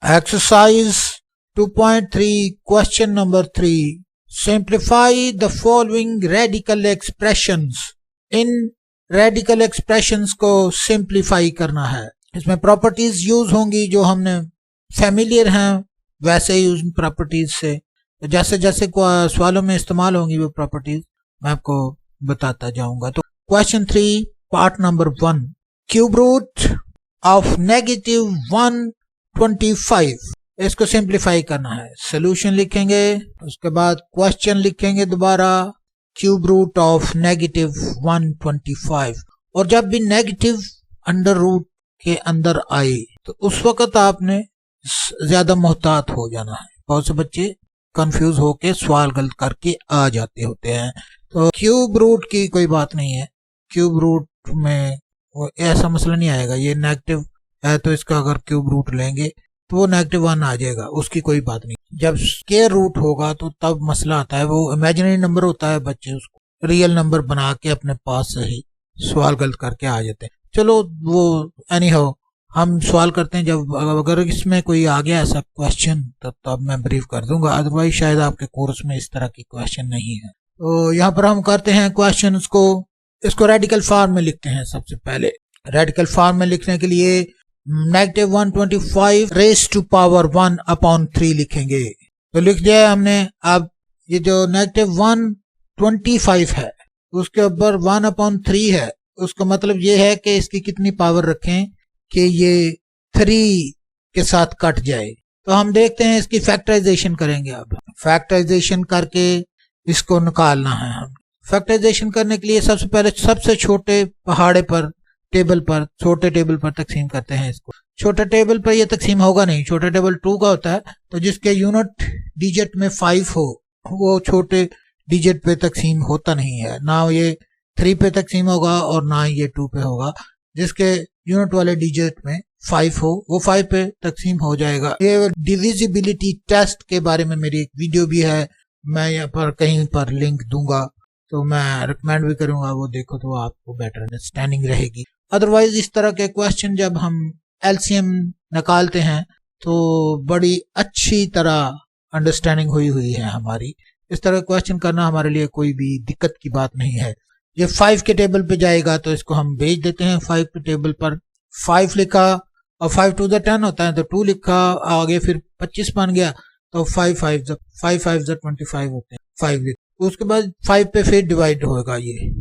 Exercise 2.3 question number 3. Simplify the following radical expressions. In radical expressions को simplify करना है. इसमें properties यूज होंगी जो हमने familiar हैं वैसे ही उन properties से जैसे जैसे सवालों में इस्तेमाल होंगी वो properties मैं आपको बताता जाऊंगा. तो question 3 part number 1. Cube root of -125 इसको सिंप्लीफाई करना है. सोल्यूशन लिखेंगे, उसके बाद क्वेश्चन लिखेंगे दोबारा, क्यूब रूट ऑफ -125. और जब भी नेगेटिव अंडर रूट के अंदर आए तो उस वक्त आपने ज्यादा मोहतात हो जाना है. बहुत से बच्चे कंफ्यूज होके सवाल गलत करके आ जाते होते हैं. तो क्यूब रूट की कोई बात नहीं है. क्यूब रूट में वो ऐसा मसला नहीं आएगा. ये नेगेटिव है तो इसका अगर क्यूब रूट लेंगे तो वो -1 आ जाएगा, उसकी कोई बात नहीं. जब स्क्वायर रूट होगा तो तब मसला आता है. वो इमेजिनरी नंबर होता है, बच्चे उसको रियल नंबर बना के अपने पास से ही सवाल गलत करके आ जाते हैं. चलो वो एनी हाउ हम सवाल करते हैं. जब अगर इसमें कोई आ गया ऐसा क्वेश्चन तब मैं ब्रीफ कर दूंगा, अदरवाइज शायद आपके कोर्स में इस तरह की क्वेश्चन नहीं है. तो यहाँ पर हम करते हैं क्वेश्चन को, इसको रेडिकल फॉर्म में लिखते हैं. सबसे पहले रेडिकल फॉर्म में लिखने के लिए -125 रेज़ टू पावर 1/3 लिखेंगे. तो लिख दिया हमने. अब ये जो -125 है उसके ऊपर 1/3 है, उसका मतलब ये है कि इसकी कितनी पावर रखें कि ये 3 के साथ कट जाए. तो हम देखते हैं इसकी फैक्टराइजेशन करेंगे. अब फैक्टराइजेशन करके इसको निकालना है. हम फैक्टराइजेशन करने के लिए सबसे पहले सबसे छोटे पहाड़े पर टेबल पर छोटे टेबल पर तकसीम करते हैं इसको. छोटे टेबल पर ये तकसीम होगा नहीं, छोटा टेबल 2 का होता है. तो जिसके यूनिट डिजिट में 5 हो वो छोटे डिजिट पे तकसीम होता नहीं है. ना ये 3 पे तकसीम होगा और ना ये 2 पे होगा. जिसके यूनिट वाले डिजिट में 5 हो वो 5 पे तकसीम हो जाएगा. ये डिविजिबिलिटी टेस्ट के बारे में मेरी एक वीडियो भी है, मैं यहाँ पर कहीं पर लिंक दूंगा, तो मैं रिकमेंड भी करूंगा वो देखो तो आपको बेटर अंडरस्टैंडिंग रहेगी. अदरवाइज इस तरह के क्वेश्चन जब हम एलसीएम निकालते हैं तो बड़ी अच्छी तरह अंडरस्टैंडिंग हुई है हमारी. इस तरह क्वेश्चन करना हमारे लिए कोई भी दिक्कत की बात नहीं है. ये 5 के टेबल पे जाएगा तो इसको हम भेज देते हैं 5 के टेबल पर. 5 लिखा और 5 2 10 होता है तो 2 लिखा, आगे फिर 25 बन गया तो 5 5 25 होते हैं. 5 लिखा, उसके बाद 5 पे फिर डिवाइड होगा. ये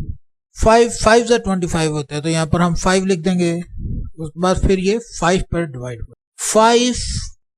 5 5 25 होता है तो यहाँ पर हम 5 लिख देंगे. उसके बाद फिर ये 5 पर डिवाइड होगा. 5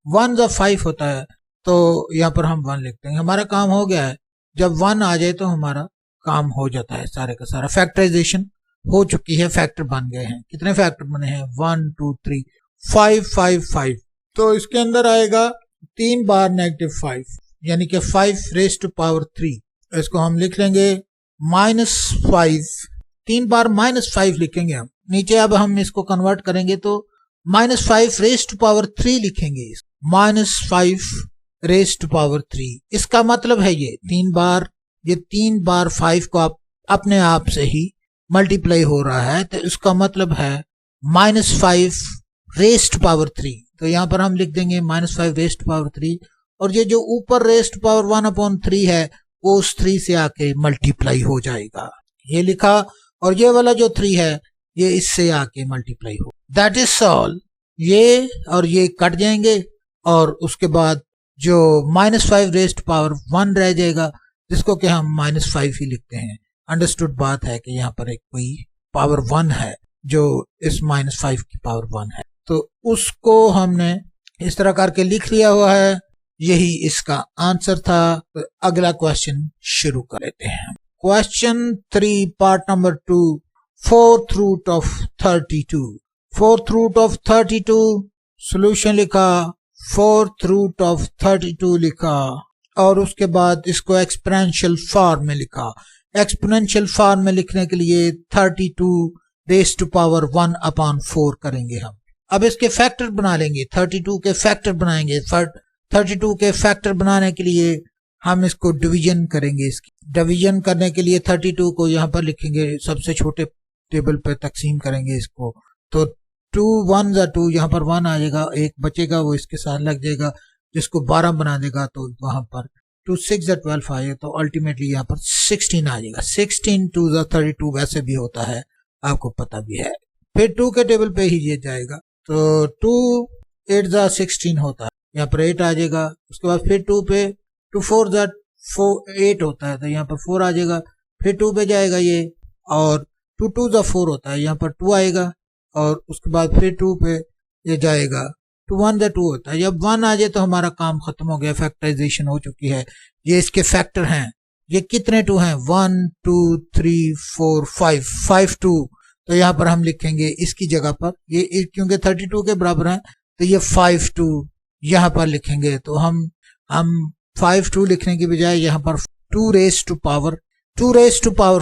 1 5 होता है तो यहाँ पर हम 1 लिख देंगे. हमारा काम हो गया है. जब 1 आ जाए तो हमारा काम हो जाता है सारे का सारा. फैक्टराइजेशन हो चुकी है, फैक्टर बन गए हैं. कितने फैक्टर बने हैं? 1 2 3 5 5 5. तो इसके अंदर आएगा 3 बार -5 यानी कि 5 रेज़ टू पावर 3. इसको हम लिख लेंगे -5. 3 बार -5 लिखेंगे हम. नीचे अब हम इसको कन्वर्ट करेंगे तो -5 रेज़ टू पावर 3 लिखेंगे. -5 रेज़ टू पावर 3 इसका मतलब है ये 3 बार 5 को आप अपने आप से ही मल्टीप्लाई हो रहा है तो इसका मतलब है -5 रेज़ टू पावर 3. तो यहाँ पर हम लिख देंगे -5 रेज़ टू पावर 3 और ये जो ऊपर रेज़ टू पावर 1/3 है वो उस 3 से आके मल्टीप्लाई हो जाएगा. ये लिखा और ये वाला जो 3 है ये इससे आके मल्टीप्लाई हो. That is all. ये और ये कट जाएंगे और उसके बाद जो -5 रेज़ टू पावर 1 रह जाएगा जिसको कि हम -5 ही लिखते हैं. अंडरस्टूड बात है कि यहाँ पर एक कोई पावर 1 है जो इस -5 की पावर 1 है तो उसको हमने इस तरह करके लिख लिया हुआ है. यही इसका आंसर था. तो अगला क्वेश्चन शुरू कर लेते हैं. Question 3 part number 2. 4th root of 32. 4th root of 32 solution लिखा, 4th रूट ऑफ 32 लिखा और उसके बाद इसको एक्सपोनेंशियल फॉर्म में लिखा. एक्सपोनेंशियल फॉर्म में लिखने के लिए 32 रेज़ टू पावर 1/4 करेंगे हम. अब इसके फैक्टर बना लेंगे, 32 के फैक्टर बनाएंगे. 32 के फैक्टर बनाने के लिए हम इसको डिवीजन करेंगे. इसकी डिवीजन करने के लिए 32 को यहाँ पर लिखेंगे, सबसे छोटे टेबल पर तकसीम करेंगे इसको. तो 2 1 जा 2, यहाँ पर 1 आ जाएगा, एक बचेगा वो इसके साथ लग जाएगा जिसको 12 बना देगा, तो वहां पर 2 6 जा 12 आएगा, तो अल्टीमेटली यहाँ पर 16 आ जाएगा। 16 2 जा 32 वैसे भी होता है, आपको पता भी है। फिर 2 के टेबल पे ही ये जाएगा, तो 2 8 जा 16 होता है, यहाँ पर 8 आ जाएगा। उसके बाद फिर 2 पे 2 4 जा 8 होता है, तो यहाँ पर 4 आ जाएगा। फिर 2 पे जाएगा ये, और 2 2 जा 4 होता है, यहाँ पर 2 आएगा। और उसके बाद फिर 2 पे ये जाएगा, 2 1 जा 2 होता है। जब 1 आ जाए तो हमारा काम खत्म हो गया, फैक्टराइजेशन हो चुकी है। ये इसके फैक्टर हैं, ये कितने 2 हैं, 1 2 3 4 5 2, तो यहाँ पर हम लिखेंगे इसकी जगह पर ये, क्योंकि 32 के बराबर है तो ये 5 2 यहाँ पर लिखेंगे। तो हम 5 2 लिखने की बजाय यहाँ पर 2 रेज़ टू पावर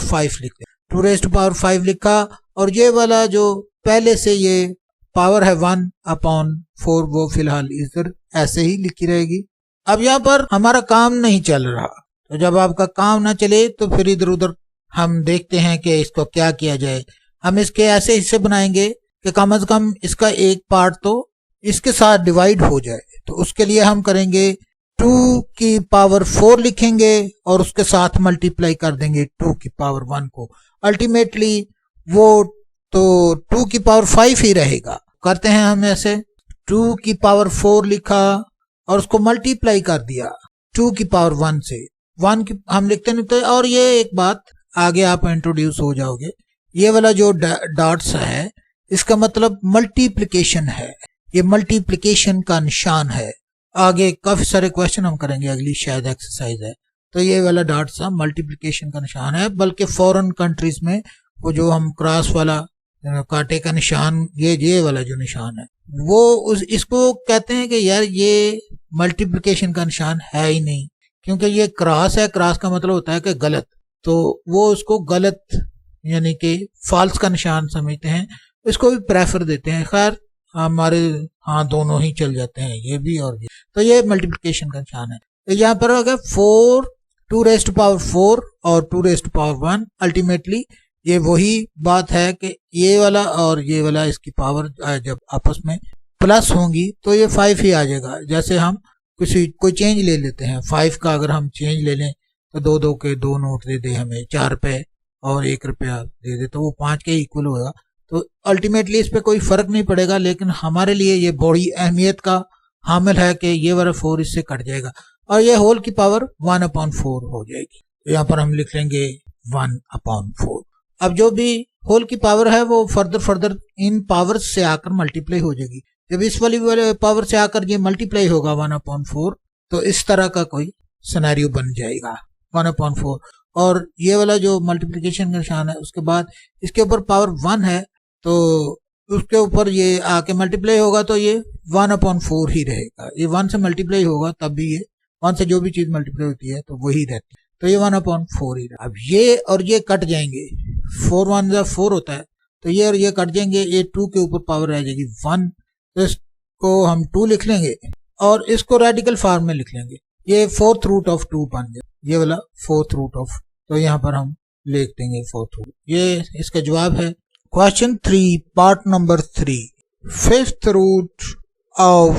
5 लिखते हैं। 2 रेज़ टू पावर 5 लिखा, और ये वाला जो पहले से ये पावर है 1/4, वो फिलहाल इधर ऐसे ही लिखी रहेगी। अब यहाँ पर हमारा काम नहीं चल रहा, तो जब आपका काम ना चले तो फिर इधर उधर हम देखते हैं कि इसको क्या किया जाए। हम इसके ऐसे हिस्से बनाएंगे कि कम से कम इसका एक पार्ट तो इसके साथ डिवाइड हो जाए। तो उसके लिए हम करेंगे 2 की पावर 4 लिखेंगे और उसके साथ मल्टीप्लाई कर देंगे 2 की पावर 1 को। अल्टीमेटली वो तो 2 की पावर 5 ही रहेगा। करते हैं हम ऐसे, 2 की पावर 4 लिखा और उसको मल्टीप्लाई कर दिया 2 की पावर 1 से। 1 की हम लिखते नहीं थे। और ये एक बात आगे आप इंट्रोड्यूस हो जाओगे, ये वाला जो डॉट्स है इसका मतलब मल्टीप्लिकेशन है, ये मल्टीप्लिकेशन का निशान है। आगे काफी सारे क्वेश्चन हम करेंगे, अगली शायद एक्सरसाइज है, तो ये वाला डॉट्स मल्टीप्लिकेशन का निशान है। बल्कि फॉरेन कंट्रीज में वो जो हम क्रॉस वाला कांटे का निशान, ये वाला जो निशान है वो इसको कहते हैं कि यार ये मल्टीप्लिकेशन का निशान है ही नहीं, क्योंकि ये क्रॉस है। क्रॉस का मतलब होता है कि गलत, तो वो उसको गलत यानी कि फॉल्स का निशान समझते हैं, इसको भी प्रेफर देते हैं। खैर हमारे हाँ दोनों ही चल जाते हैं, ये भी और ये। तो ये मल्टीप्लिकेशन का निशान है। तो यहाँ पर अगर 4 2 रेज़ टू पावर 4 और 2 रेज़ टू पावर 1, अल्टीमेटली ये वही बात है कि ये वाला और ये वाला इसकी पावर जब आपस में प्लस होंगी तो ये 5 ही आ जाएगा। जैसे हम कोई चेंज ले लेते हैं, 5 का अगर हम चेंज ले लें तो 2 के 2 नोट दे दे हमें, 4 रुपए और 1 रुपया दे दे, तो वो 5 के इक्वल होगा। तो अल्टीमेटली इस पे कोई फर्क नहीं पड़ेगा, लेकिन हमारे लिए ये बड़ी अहमियत का हामिल है कि ये वाला 4 इससे कट जाएगा और ये होल की पावर 1/4 हो जाएगी। तो यहाँ पर हम लिख लेंगे 1/4। अब जो भी होल की पावर है वो फर्दर इन पावर से आकर मल्टीप्लाई हो जाएगी। जब इस वाली पावर से आकर ये मल्टीप्लाई होगा 1/4, तो इस तरह का कोई सिनेरियो बन जाएगा 1/4। और ये वाला जो मल्टीप्लिकेशन का निशान है उसके बाद इसके ऊपर पावर 1 है, तो उसके ऊपर ये आके मल्टीप्लाई होगा तो ये 1/4 ही रहेगा। ये 1 से मल्टीप्लाई होगा तब भी ये 1 से जो भी चीज मल्टीप्लाई होती है तो वही रहती है, तो ये 1/4 ही रहा। अब ये और ये कट जाएंगे, 4 1 जा 4 होता है, तो ये और ये कट जाएंगे, ये 2 के ऊपर पावर रह जाएगी 1, तो इसको हम 2 लिख लेंगे और इसको रेडिकल फॉर्म में लिख लेंगे। ये 4th रूट ऑफ 2 बन जाए, ये वाला 4th रूट ऑफ, तो यहाँ पर हम लिख देंगे 4th रूट। ये इसका जवाब है। Question 3 part number 3, 5th root of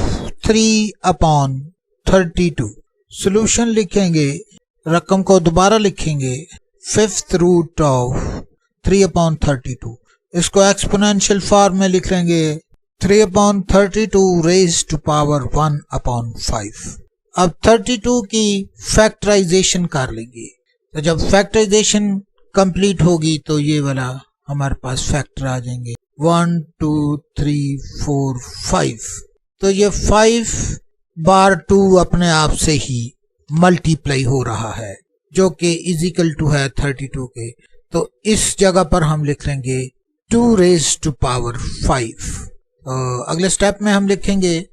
3/32। Solution लिखेंगे, रकम को दोबारा लिखेंगे 5th रूट ऑफ 3/32। इसको एक्सपोनेंशियल फॉर्म में लिख लेंगे 3/32 रेज़ टू पावर 1/5। अब 32 की फैक्टराइजेशन कर लेंगे, तो जब फैक्टराइजेशन कंप्लीट होगी तो ये वाला हमारे पास फैक्टर आ जाएंगे 1 2 3 4 5। तो ये 5/2 अपने आप से ही मल्टीप्लाई हो रहा है जो कि इजिकल टू है 32 के। तो इस जगह पर हम लिख लेंगे 2 रेज़ टू पावर 5। अगले स्टेप में हम लिखेंगे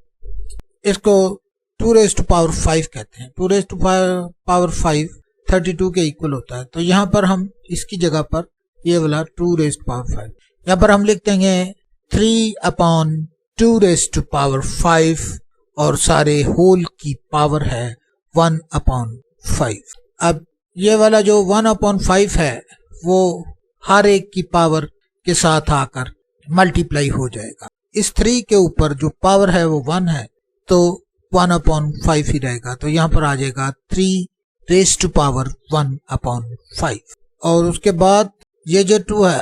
इसको 2 रेज़ टू पावर 5 कहते हैं। 2 रेज़ टू पावर 5 32 के इक्वल होता है, तो यहाँ पर हम इसकी जगह पर ये वाला 2 रेज़ टू पावर 5, यहाँ पर हम लिख देंगे 3/2 रेज़ टू पावर 5 और सारे होल की पावर है 1/5। अब ये वाला जो 1/5 है वो हर एक की पावर के साथ आकर मल्टीप्लाई हो जाएगा। इस 3 के ऊपर जो पावर है वो 1 है, तो 1/5 ही रहेगा। तो यहाँ पर आ जाएगा 3 रेज टू पावर 1/5। और उसके बाद ये जो 2 है,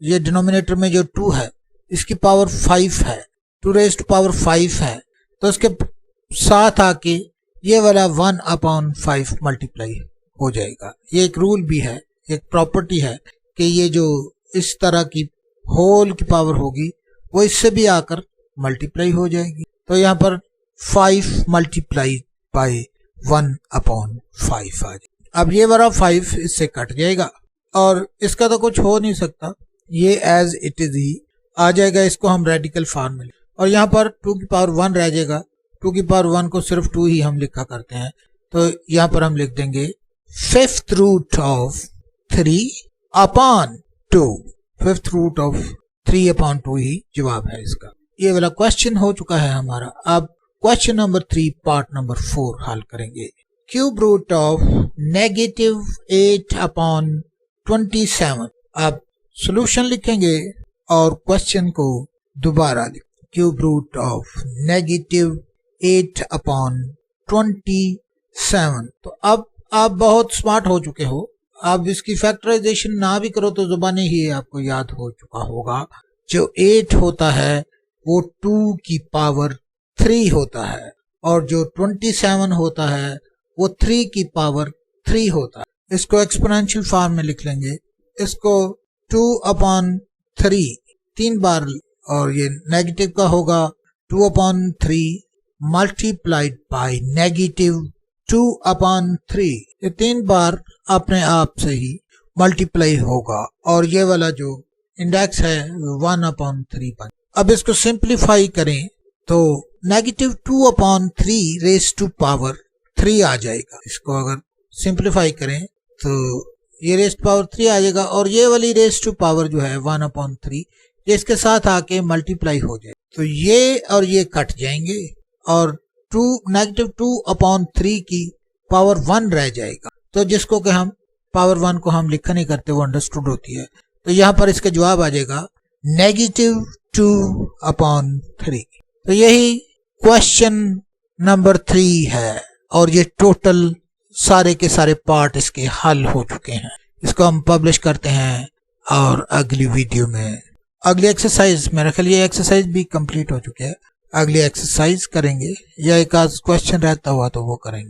ये डिनोमिनेटर में जो 2 है इसकी पावर 5 है, 2 रेज टू पावर 5 है, तो इसके साथ आके ये वाला 1/5 मल्टीप्लाई हो जाएगा। ये एक रूल भी है, एक प्रॉपर्टी है कि ये जो इस तरह की होल की पावर होगी वो इससे भी आकर मल्टीप्लाई हो जाएगी। तो यहाँ पर 5 मल्टीप्लाई बाय 1/5 आ जाएगा। अब ये वाला 5 इससे कट जाएगा और इसका तो कुछ हो नहीं सकता, ये एज इट इज ही आ जाएगा। इसको हम रेडिकल फॉर्म में, और यहाँ पर 2 की पावर 1 रह जाएगा। 2 की पावर 1 को सिर्फ 2 ही हम लिखा करते हैं, तो यहाँ पर हम लिख देंगे 5th root of 3/2। 5th root of 3/2 ही जवाब है इसका। ये वाला क्वेश्चन हो चुका है हमारा। अब क्वेश्चन नंबर 3 पार्ट नंबर 4 हल करेंगे। Cube root of -8/27। अब सॉल्यूशन लिखेंगे और क्वेश्चन को दोबारा लिखेंगे। Cube root of -8/27। तो अब आप बहुत स्मार्ट हो चुके हो, आप इसकी फैक्टराइजेशन ना भी करो तो जुबानी ही आपको याद हो चुका होगा। जो 8 होता है वो 2 की पावर 3 होता है, और जो 27 होता है वो 3 की पावर 3 होता है। इसको एक्सपोनेंशियल फॉर्म में लिख लेंगे। इसको 2/3 3 बार, और ये नेगेटिव का होगा 2/3 मल्टीप्लाइड बाय -2/3। ये 3 बार अपने आप से ही मल्टीप्लाई होगा, और ये वाला जो इंडेक्स है 1/3 बन। अब इसको सिंप्लीफाई करें तो -2/3 रेज टू पावर 3 आ जाएगा। इसको अगर सिंप्लीफाई करें तो ये रेज टू पावर 3 आ जाएगा, और ये वाली रेज टू पावर जो है 1/3 ये इसके साथ आके मल्टीप्लाई हो जाए, तो ये और ये कट जाएंगे और -2/3 की पावर 1 रह जाएगा। तो जिसको कि हम पावर 1 को हम लिखा नहीं करते, वो अंडरस्टूड होती है। तो यहाँ पर इसका जवाब आ जाएगा -2/3। तो यही क्वेश्चन नंबर 3 है, और ये टोटल सारे के सारे पार्ट इसके हल हो चुके हैं। इसको हम पब्लिश करते हैं और अगली वीडियो में अगली एक्सरसाइज, मेरा ख्याल ये एक्सरसाइज भी कंप्लीट हो चुकी है, अगली एक्सरसाइज करेंगे या एक आध क्वेश्चन रहता हुआ तो वो करेंगे।